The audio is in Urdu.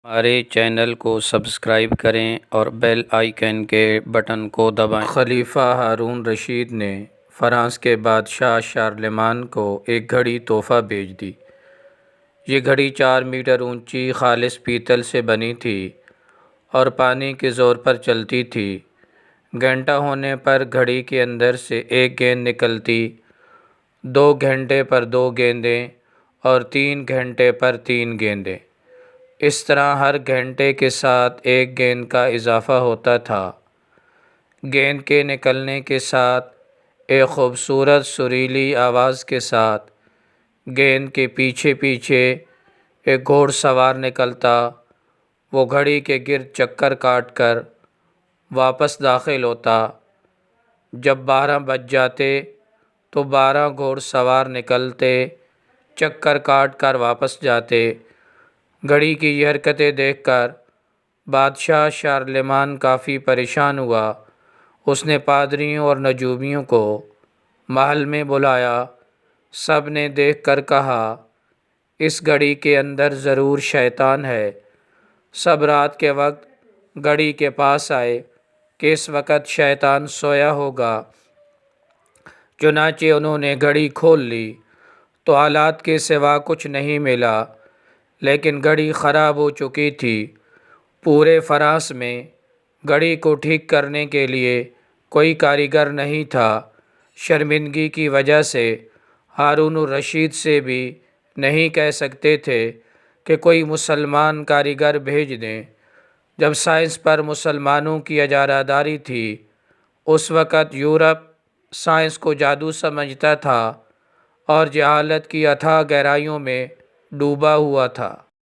ہمارے چینل کو سبسکرائب کریں اور بیل آئیکن کے بٹن کو دبائیں۔ خلیفہ ہارون رشید نے فرانس کے بادشاہ شارلمان کو ایک گھڑی تحفہ بھیج دی۔ یہ گھڑی 4 میٹر اونچی خالص پیتل سے بنی تھی اور پانی کے زور پر چلتی تھی۔ گھنٹہ ہونے پر گھڑی کے اندر سے ایک گیند نکلتی، 2 گھنٹے پر 2 گیندیں اور 3 گھنٹے پر 3 گیندیں۔ اس طرح ہر گھنٹے کے ساتھ ایک گیند کا اضافہ ہوتا تھا۔ گیند کے نکلنے کے ساتھ ایک خوبصورت سریلی آواز کے ساتھ گیند کے پیچھے پیچھے ایک گھوڑ سوار نکلتا۔ وہ گھڑی کے گرد چکر کاٹ کر واپس داخل ہوتا۔ جب 12 بج جاتے تو 12 گھوڑ سوار نکلتے، چکر کاٹ کر واپس جاتے۔ گھڑی کی یہ حرکتیں دیکھ کر بادشاہ شارلمان کافی پریشان ہوا۔ اس نے پادریوں اور نجومیوں کو محل میں بلایا۔ سب نے دیکھ کر کہا، اس گھڑی کے اندر ضرور شیطان ہے۔ سب رات کے وقت گھڑی کے پاس آئے کہ اس وقت شیطان سویا ہوگا۔ چنانچہ انہوں نے گھڑی کھول لی تو آلات کے سوا کچھ نہیں ملا، لیکن گھڑی خراب ہو چکی تھی۔ پورے فرانس میں گھڑی کو ٹھیک کرنے کے لیے کوئی کاریگر نہیں تھا۔ شرمندگی کی وجہ سے ہارون الرشید سے بھی نہیں کہہ سکتے تھے کہ کوئی مسلمان کاریگر بھیج دیں۔ جب سائنس پر مسلمانوں کی اجارہ داری تھی، اس وقت یورپ سائنس کو جادو سمجھتا تھا اور جہالت کی اتھاہ گہرائیوں میں ڈوبا ہوا تھا۔